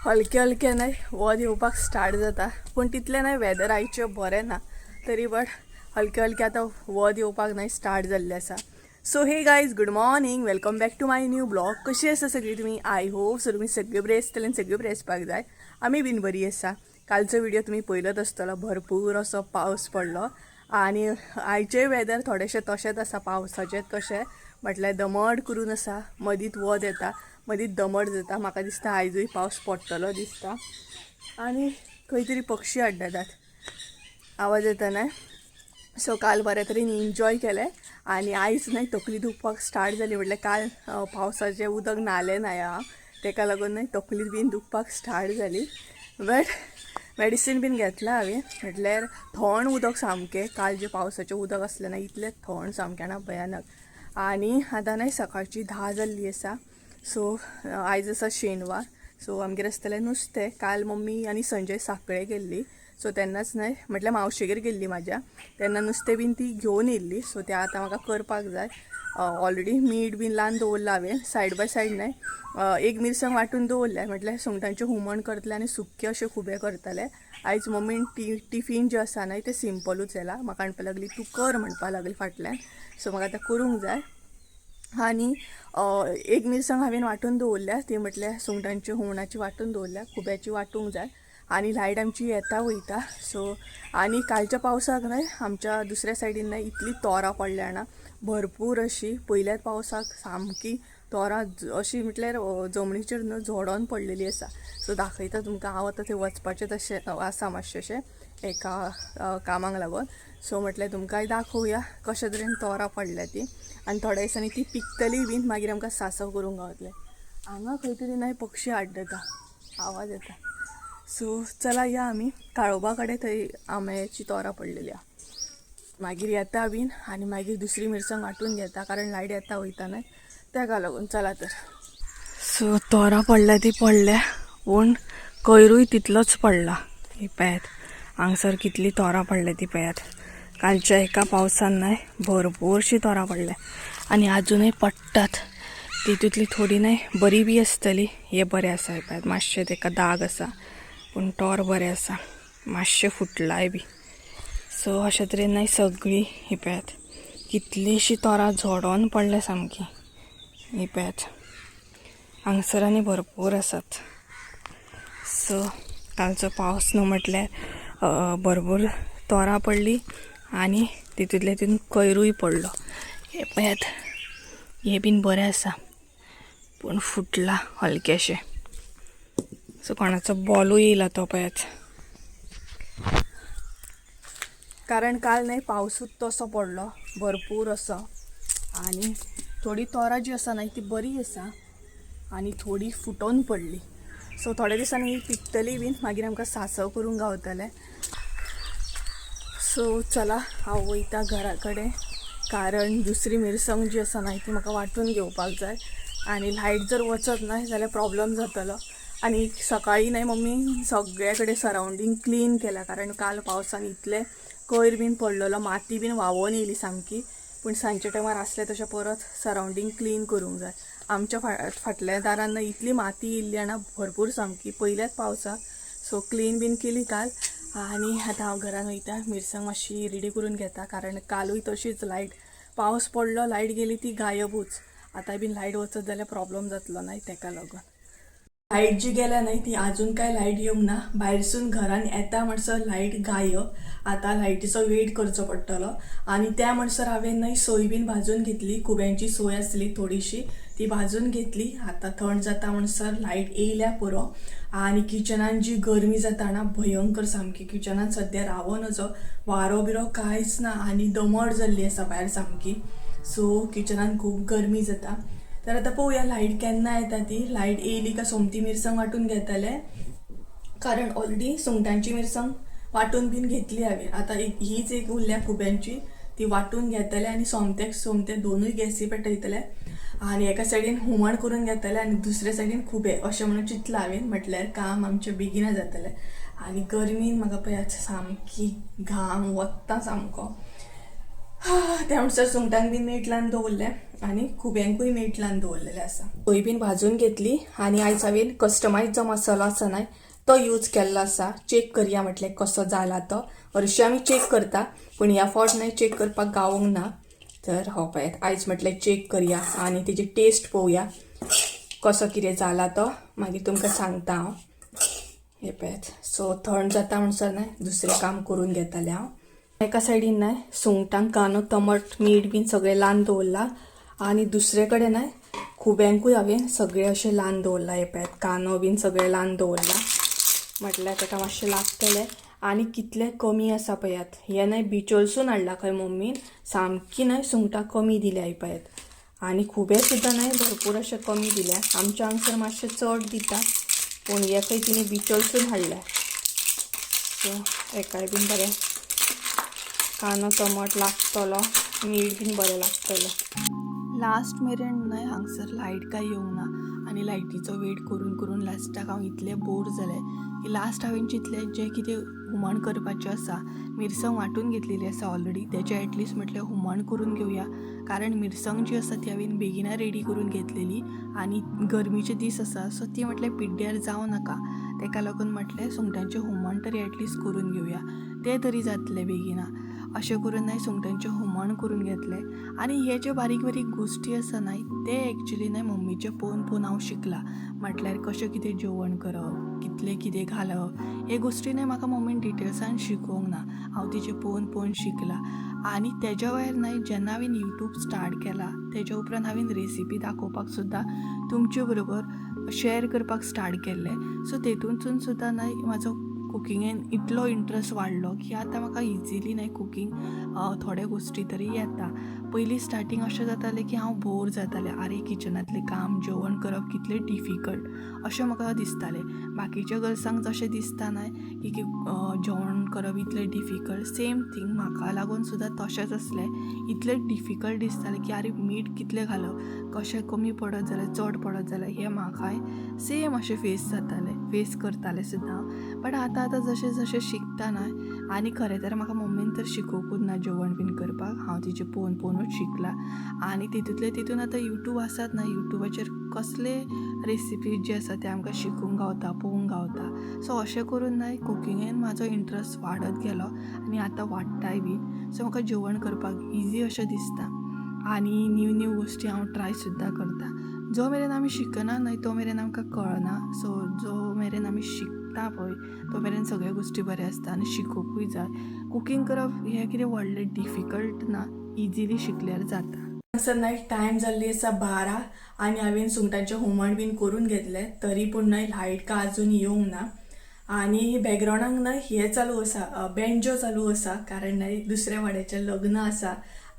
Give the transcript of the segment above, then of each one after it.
हलके हलके नाही वत येवपाक स्टार्ट जाता, पण तितले नाही वेदर आयचे बरें ना, तरी बट हलके हलके आता वत येवपाक नाही स्टार्ट जाल्ले आसा. So hey guys, good morning, welcome back to my new blog. कशी आसा सगळी तुमी? आय होप सो तुमी सगळे बरे आसतले आनी सगळे बरे आसपाक जाय. आमी बीन बरी आसा. कालचो व्हिडिओ तुम्ही पळयलोच आसतलो. भरपूर असो पावस पडलो आणि आयचे वेदर थोडेशे तशेंच आसा, पावसाचें कशें म्हटल्यार दमट करून आसा. मदींच वत येता, मदींच दमट जाता. म्हाका दिसता आयजूय पावस पडटलो दिसता. आणि खंय तरी पक्षी आड्डातात, आवाज येता न्हय. सो काल बऱ्या तरेन एन्जॉय केलें आणि आयज न्हय तकली दुखपाक स्टार्ट जाली. म्हटल्यार काल पावसाचें उदक न्हालें न्हय हांव, तेका लागून न्हय तकली बीन दुखपाक स्टार्ट जाली. बट मेडिसीन बीन घेतला हांवें. म्हटल्यार थंड उदक सामकें, काल जे पावसाचें उदक आसलें ना इतलें थंड सामकें ना, भयानक. आणि आतां न्हय सकाळची 10 जाल्ली आसा. सो आयज आसा शेनवार. सो आमगेर आसतलें नुस्तें. काल मम्मी आनी संजय साखळे गेल्ली, सो तेन्नाच न्हय म्हटल्यार मावशेगेर गेल्ली म्हाज्या, तेन्ना नुस्तें बीन ती घेवन येयल्ली. सो तें आतां म्हाका करपाक जाय. ऑलरेडी मीठ बीन लावन दवरला हांवें. सायड बाय सायड न्हय एक मिरसांग वांटून दवरल्या. म्हटल्यार सुंगटांचें हुमण करतलें आनी सुक्के अशें खुबे करतलें. आयज मम्मीन टिफीन जें आसा न्हय तें सिंपलूच येला. म्हाका म्हणपाक लागली तूं कर, म्हणपाक लागली फाटल्यान. सो म्हाका आतां करूंक जाय. आणि एक मिरसांग हांवें वांटून दवरल्या, ती म्हटल्यार सुंगटांची हुमणाची वांटून दवरल्या, खुब्याची वांटूंक जाय. आणि लायट आमची येता वयता. सो आणि कालच्या पावसाक न्हय आमच्या दुसऱ्या सायडीन न्हय इतली तोरां पडल्या ना, भरपूर अशी. पयल्याच पावसाक सामकी तोरां अशी म्हटल्यार जमनीचेर न्हय झोडोन पडलेली आसा. सो दाखयता तुमकां. हांव आतां थंय वचपाचें तशें आसा मातशें एका कामाक लागून. सो म्हटल्यार तुमकांय दाखोवया कशे तरेन तोरां पडल्या ती. आनी थोड्या दिसांनी ती पिकतली बीन, मागीर आमकां सांसव करूंक गावतलें. हांगा खंय तरी न्हय पक्षी आड्डता, आवाज येता. सो चला या आमी काळोबा कडेन, थंय आंब्याची तोरां पडलेली आहा. मागीर येता बीन आनी मागीर दुसरी मिरसांग वांटून घेता, कारण लायट येता वयता न्हय तेका लागून. चला तर. सो तोरां पडल्या ती पडल्या, पूण कोयरूय तितलोच पडला. ही पळयात हांगसर कितली तोरां पडल्या ती पळयात. कालच्या एका पावसान न्हय भरपूरशी तोरां पडल्या आनी अजूनय पडटात. तितूंतली थोडी न्हय बरी बी आसतली. हे बरें आसा, हे पळयात मातशें तेका दाग आसा, पूण तोर बरें आसा, मातशें फुटलाय बी. सो अशे तरेन न्हय सगळी ही पळयात कितलीशी तोरां झोडोन पडल्या सामकी. ही पळयात हांगसर आनी भरपूर आसात. सो कालचो पावस न्हू म्हटल्यार भरपूर तोरां पडली आनी तितूंतले तितून कोयरूय पडलो. हे पळयात हे बीन बरें आसा, पूण फुटला हलकेशें. सो कोणाचो बॉलूय येयला तो पळयात. कारण काल न्हय पावसूच तसो पडलो भरपूर असो. आणि थोडी तोरां जी आसा न्हय ती बरी आसा आनी थोडी फुटोन पडली. सो थोड्या दिसांनी पिकतली बीन, मागीर आमकां सांसव करूंक गावतलें. सो चला हांव वयता घरा कडेन, कारण दुसरी मिरसांग जी आसा न्हय ती म्हाका वांटून घेवपाक जाय. आणि लायट जर वचत न्हय जाल्यार प्रॉब्लेम जातलो. आणि सकाळी न्हय मम्मी सगळे कडेन सरावंडींग क्लीन केला, कारण काल पावसान इतले कोयर बीन पडलेलो, माती बीन व्हांवून येयली सामकी. पूण सांजच्या टायमार आसले तशें परत सरावंडींग क्लीन करूंक जाय. आमच्या फाटल्या दारान इतली माती येयल्ली ना भरपूर सामकी पयल्याच पावसाक. सो क्लीन बीन केली काल. आणि आतां हांव घरान वयता, मिरसांग मातशी रेडी करून घेता, कारण कालूय तशीच लायट पावस पडलो लायट गेली ती गायबूच. आतां बीन लायट वचत जाल्यार प्रॉब्लेम जातलो न्हय तेका लागून. लायट जी गेल्या न्हय ती अजून काय लायट येवंक ना. भायरसून घरान येता म्हणसर लायट गायब. आतां लायटीचो वेट करचो पडटलो. आणि त्या म्हणसर हांवें न्हय सोय बीन भाजून घेतली. खुब्यांची सोय आसली थोडीशी, ती भाजून घेतली. आतां थंड जाता म्हणसर लायट येयल्या पुरो. आणि किचनान जी गरमी जाता ना भयंकर सामकी. किचनान सद्या रावो नजो, वारो बिरो कांयच ना आनी दमट जाल्ली आसा भायर सामकी. सो किचनान खूब गरमी जाता. तर आतां पळोवया लायट केन्ना येता ती. लायट येयली का सोमती मिरसांग वांटून घेतले, कारण ऑलरेडी सुंगटांची मिरसांग वांटून बीन घेतली हांवें. आतां हीच एक उरल्या खुब्यांची, ती वांटून घेतले आनी सोमते दोनूय गॅसी पेटयतले. आणि एका सायडीन हुमण करून घेतले आनी दुसऱ्या सायडीन खुबे अशें म्हणून चिंतलां हांवें. म्हटल्यार काम आमचें बेगिना जातलें. आनी गरमीन म्हाका पळयात सामकी घाम वत्ता सामको. त्या म्हणसर सुंगटांक बीन मीठ लावन दवरलें आनी खुब्यांकूय मीठ लावन दवरलेलें आसा. सोय बीन भाजून घेतली आनी आयज हांवें कस्टमायज जो मसालो आसा न्हय तो यूज केल्लो आसा. चेक करया म्हटलें कसो जाला तो. हरशीं आमी चेक करता पूण ह्या फावट न्हय चेक करपाक गावूंक ना. तर हो पळयात आयज म्हटलें चेक करया आनी तेजी टेस्ट पळोवया कसो कितें जाला तो. मागीर तुमकां सांगता हांव. हे पळयात सो थंड जाता म्हणसर न्हय दुसरें काम करून घेतालें हांव. एका सायडीन न्हय सुंगटांक कांदो टमाट मीठ बीन सगळें लावन दवरला आनी दुसरे कडेन न्हय खुब्यांकूय हांवें सगळें अशें लावन दवरला. हे पळयात कांदो बीन सगळें लावन दवरला म्हटल्यार ताका मातशें लागतलें. आनी कितलें कमी आसा पळयात. हे न्हय बिचोलसून हाडला खंय मम्मीन. सामकी न्हय सुंगटां कमी दिल्या ही पळयात. आनी खुबे सुद्दां न्हय भरपूर अशें कमी दिल्या. आमच्या हांगसर मातशें चड दिता पूण हे खंय तिणी बिचोलसून हाडल्या. सो एकाय बीन बरें कांदो टमाट लागतलो मीठ बीन बरें लागतलें. लास्ट मेरेन न्हय हांगसर लायट काय येवंक ना आनी लायटीचो वेट करून करून लास्टाक हांव इतलें बोर जालें की लास्ट हांवें चिंतलें जें कितें हुमण करपाचें आसा मिरसांग वांटून घेतलेली आसा ऑलरेडी तेजें एटलिस्ट म्हटलें हुमण करून घेवया. कारण मिरसांग जी आसा ती हांवें बेगिना रेडी करून घेतलेली आनी गरमीचे दीस आसा सो ती म्हटलें पिड्ड्यार जावं नाका. ताका लागून म्हटलें सुंगटांचें हुमण तरी एटलिस्ट करून घेवया तें तरी जातलें बेगिना. अशें करून न्हय सुंगटांचें हुमण करून घेतलें. आनी हे जे बारीक बारीक गोश्टी आसा न्हय ते एक्चुली न्हय मम्मीचे पळोवन पळोवन हांव शिकला. म्हटल्यार कशें कितें जेवण करप कितलें कितें घालप हे गोश्टी न्हय म्हाका मम्मीन डिटेल्सान शिकोवंक ना. हांव तिचे पळोवन पळोवन शिकला. आनी तेज्या भायर न्हय जेन्ना हांवें यूट्यूब स्टार्ट केला तेज्या उपरांत हांवें रेसिपी दाखोवपाक सुद्दां तुमचे बरोबर शेअर करपाक स्टार्ट केल्लें. सो तेतूंतसून सुद्दां न्हय म्हाजो कुकिंगेन इतलो इंट्रस्ट वाडलो की आतां म्हाका इजिली न्हय कुकिंग थोड्या गोश्टी तरी येता. पयलीं स्टार्टींग अशें जातालें की हांव बोर जातालें. आरे किचनांतलें काम जेवण करप कितलें डिफिकल्ट अशें म्हाका दिसतालें. बाकीच्या गर्ल्सांक जशें दिसता न्हय की जेवण करप इतलें डिफिकल्ट सेम थिंग म्हाका लागून सुद्दां तशेंच आसलें. इतलें डिफिकल्ट दिसतालें की आरे मीठ कितलें घालप कशें कमी पडत जाल्यार चड पडत जाल्यार हें म्हाकाय सेम अशें फेस करतालें सुद्दां. बट आतां जशें जशें शिकता न्हय आनी खरें तर म्हाका मम्मीन तर शिकोवंकूच ना जेवण बीन करपाक. हांव तिचे पळोवन पळोवनूच शिकला. आनी तितून आतां यूट्यूब आसात ना यूट्यूबाचेर कसले रेसिपीज जे आसा ते आमकां शिकूंक गावता पळोवंक गावता. सो अशें करून न्हय कुकिंगेन म्हाजो इंट्रस्ट वाडत गेलो आनी आतां वाडटाय बी. सो म्हाका जेवण करपाक इजी अशें दिसता आनी न्यू गोश्टी हांव ट्राय सुद्दां करता. जो मेरेन आमी शिकना न्हय तो मेरेन आमकां कळना. सो जो मेरेन आमी शिकता पळय तो मेरेन सगळ्यो गोश्टी बऱ्यो आसता आनी शिकोवंकूय जाय. कुकिंग करप हें कितें व्हडलें डिफिकल्ट ना इजिली शिकल्यार जाता. हांगसर न्हय टायम जाल्ली आसा 12 आनी हांवें सुंगटांचें हुमण बीन करून घेतलें तरी पूण न्हय लायट काय आजून येवंक ना. आनी बॅकग्रावंडाक न्हय हें चालू आसा बँजो चालू आसा कारण न्हय दुसऱ्या वाड्याचें लग्न आसा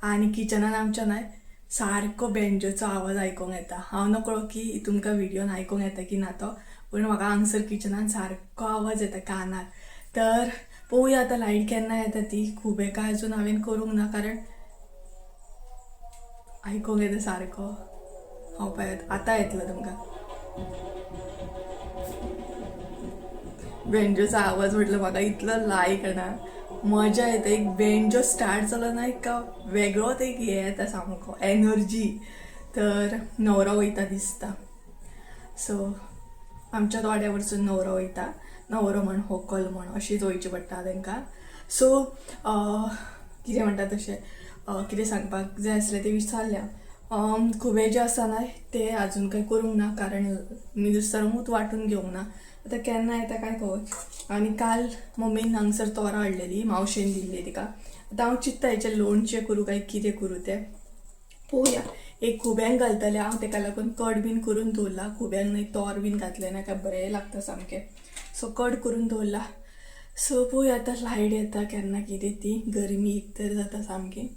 आनी किचनान आमच्या न्हय सारको बँजोचो आवाज आयकूंक येता. हांव नकळो की तुमकां व्हिडियोन आयकूंक येता की ना तो पूण म्हाका हांगसर किचनान सारको आवाज येता कानार. तर पळोवया आतां लायट केन्ना येता ती. खूब काय अजून हांवें करूंक ना कारण आयकूंक येता सारको. हांव पळयात आतां येतलो तुमकां बँजोचा आवाज. म्हटलं म्हाका इतलो लायक ना मजा येता. एक बँजो स्टार्ट जालो ना एक वेगळोच एक हे येता सामको एनर्जी. तर नवरो वयता दिसता. सो आमच्याच वाड्या वरसून नवरो वयता. नवरो म्हण व्हंकल म्हण अशीच वयची पडटा तांकां. सो कितें म्हणटा तशें कितें सांगपाक जाय आसलें तें विसरलें हांव. खुबे जे आसा न्हय ते आजून कांय करूंक ना कारण मी दुसरमूच वांटून घेवंक ना. आतां केन्ना येता काय खबर. आनी काल मम्मीन हांगसर तोरां हाडलेली मावशेन दिल्ली तिका. आतां हांव चिंत्ता हेचें लोणचें करूं काय कितें करूं तें पळोवया. एक खुब्यांक घालतलें हांव ताका लागून कट बीन करून दवरला. खुब्यांक न्हय तोर बीन घातलें ना काय बरें लागता सामकें. सो कट करून दवरला. सो पळोवया आतां लायट येता केन्ना कितें ती. गरमी एक तर जाता सामकी.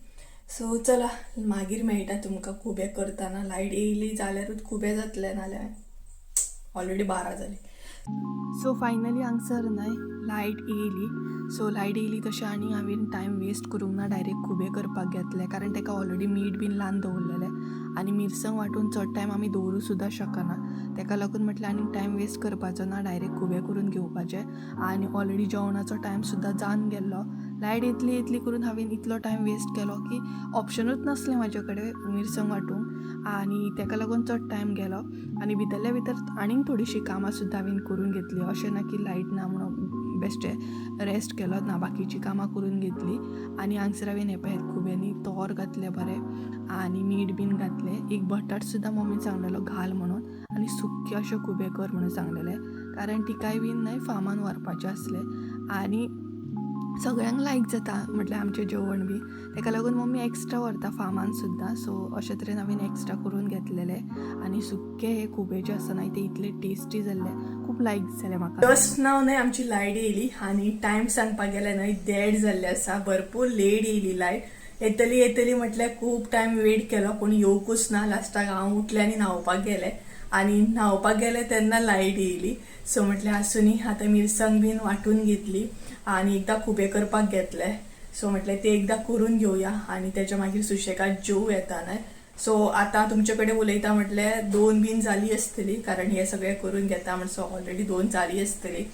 सो चला मागीर मेळटा तुमकां खुबे करतना. लायट येयली जाल्यारूच खुबे जातलें नाल्यार ऑलरेडी 12 जाली. सो फायनली हांगसर न्हय लायट येयली. सो लायट येयली तशें आनी हांवें टायम वेस्ट करूंक ना डायरेक्ट खुबे करपाक घेतले कारण ताका ऑलरेडी मीठ बीन लावन दवरलेलें आनी मिरसांग वांटून चड टायम आमी दवरूं सुद्दां शकना. ताका लागून म्हटलें आनी टायम वेस्ट करपाचो ना डायरेक्ट खुबे करून घेवपाचें. आनी ऑलरेडी जेवणाचो टायम सुद्दां जावन गेल्लो लायट येतली करून हांवें इतलो टायम वेस्ट केलो की ऑप्शनूच नासलें म्हाजे कडेन मिरसांग वांटूंक आनी ताका लागून चड टायम गेलो आनी भितरल्या भितर आनीक थोडीशीं कामां सुद्दां हांवें करून घेतली. अशें ना की लायट ना म्हणून बेश्टे रेस्ट केलो ना, बाकीचीं कामां करून घेतली. आनी हांगसर हांवें हें पळय खुब्यांनी तोर घातलें बरें आनी मीठ बीन घातलें. एक बटाट सुद्दां मम्मीन सांगलेलो घाल म्हणून आनी सुक्के अशे खुबे कर म्हणून सांगलेलें, कारण तिकाय बीन न्हय फार्मान व्हरपाचें आसलें आनी सगळ्यांक लायक जाता म्हटल्यार आमचें जेवण बी. ताका लागून मम्मी एक्स्ट्रा व्हरता फार्मान सुद्दां. सो अशे तरेन हांवें एक्स्ट्रा करून घेतलेले आनी सुक्के हे खुबे जे आसा न्हय ते इतले टेस्टी जाल्ले, खूब लायक जालें म्हाका. जस्ट नाव न्हय आमची लायट येयली आनी टायम सांगपाक गेल्यार न्हय 1:30 जाल्ले आसा. भरपूर लेट येयली लायट. येतली म्हटल्यार खूब टायम वेट केलो पूण येवकूच ना. लास्टाक हांव उठलें आनी न्हांवपाक गेलें आनी न्हांवपाक गेलें तेन्ना लायट येयली. सो म्हटलें आसूं न्ही, आतां मिरसांग बीन वांटून घेतली आनी एकदां खुबे करपाक घेतले. सो म्हटलें ते एकदां करून घेवया आनी तेच्या मागीर सुशेगाद जेव येता न्हय. सो आतां तुमचे कडेन उलयता म्हटल्यार 2 बीन जाली आसतली, कारण हे सगळें करून घेता म्हणसो ऑलरेडी 2 जाली आसतली.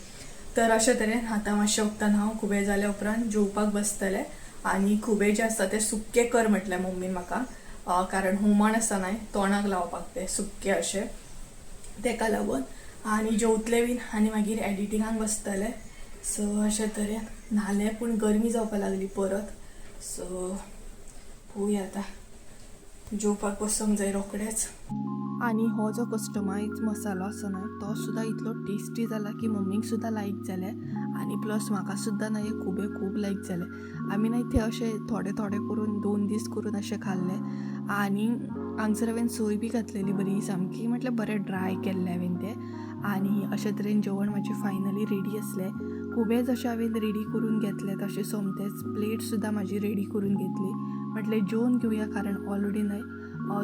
तर अशे तरेन आतां मातशें वक्तान हांव खुबे जाल्या उपरांत जेवपाक बसतलें आनी खुबे जे आसता ते सुक्के कर म्हटलें मम्मीन म्हाका, कारण हुमण आसा न्हय तोंडाक लावपाक ते सुक्के अशे, ताका लागून. आनी जेवतले बीन आनी मागीर एडिटिंगाक बसतले. सो अशे तरेन न्हालें पूण गरमी जावपाक लागली परत. सो पळोवया आतां, जेवपाक बसोंक जाय रोखडेंच. आनी हो जो कस्टमायज मसालो आसा न्हय तो सुद्दां इतलो टेस्टी जाला की मम्मीक सुद्दां लायक जालें आनी प्लस म्हाका सुद्दां न्हय खुबे खूब लायक जालें. आमी न्हय ते अशे थोडे थोडे करून 2 दीस करून अशें खाल्ले आनी हांगसर हांवें सोय बी घातलेली बरी सामकी, म्हटल्यार बरें ड्राय केल्लें हांवें तें. आनी अशे तरेन जेवण म्हाजें फायनली रेडी आसलें. खुबे जशें हांवें रेडी करून घेतलें तशें सोमतेच प्लेट सुद्दां म्हाजी रेडी करून घेतली. म्हटलें जेवन घेवया, कारण ऑलरेडी न्हय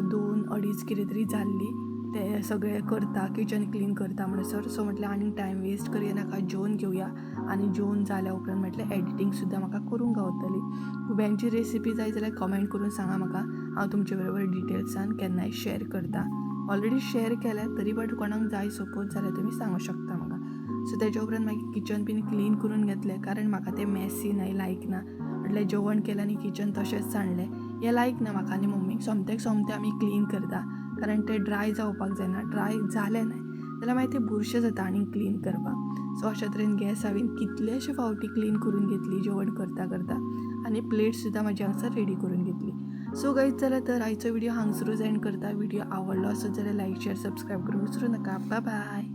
2-2.5 कितें तरी जाल्ली ते सगळें करता, किचन क्लीन करता म्हणसर. सो म्हटलें आनी टायम वेस्ट करूया नाका, जेवन घेवया आनी जेवन जाल्या उपरांत म्हटलें एडिटींग सुद्दां म्हाका करूंक गावतली. खुब्यांची रेसिपी जाय जाल्यार कमेंट करून सांगा म्हाका, हांव तुमचे बरोबर डिटेल्सान केन्नाय शेअर करता. ऑलरेडी शेअर केल्या तरी बट कोणाक जाय सपोज जाल्यार तुमी सांगूं शकता म्हाका. सो तेच्या उपरांत मागीर किचन बीन क्लीन करून घेतलें, कारण म्हाका तें मॅसी न्हय लायक ना. म्हटल्यार जेवण केलें आनी किचन तशेंच सांडलें हें लायक ना म्हाका आनी मम्मीक. सोमतें आमी क्लीन करता, कारण तें ड्राय जावपाक जायना. ड्राय जालें न्हय जाल्यार मागीर तें बुरशें जाता आनी क्लीन करपाक. सो अशे तरेन गॅस हांवें कितलेशे फावटी क्लीन करून घेतली जेवण करता करता आनी प्लेट सुद्दां म्हाजी हांगसर रेडी करून घेतली. सो गायज जाल्यार तर आयचो व्हिडिओ हांगसरूच एंड करता. व्हिडिओ आवडलो आसत जाल्यार लायक शेअर सबस्क्रायब करूंक विसरूं नाका. Bye bye.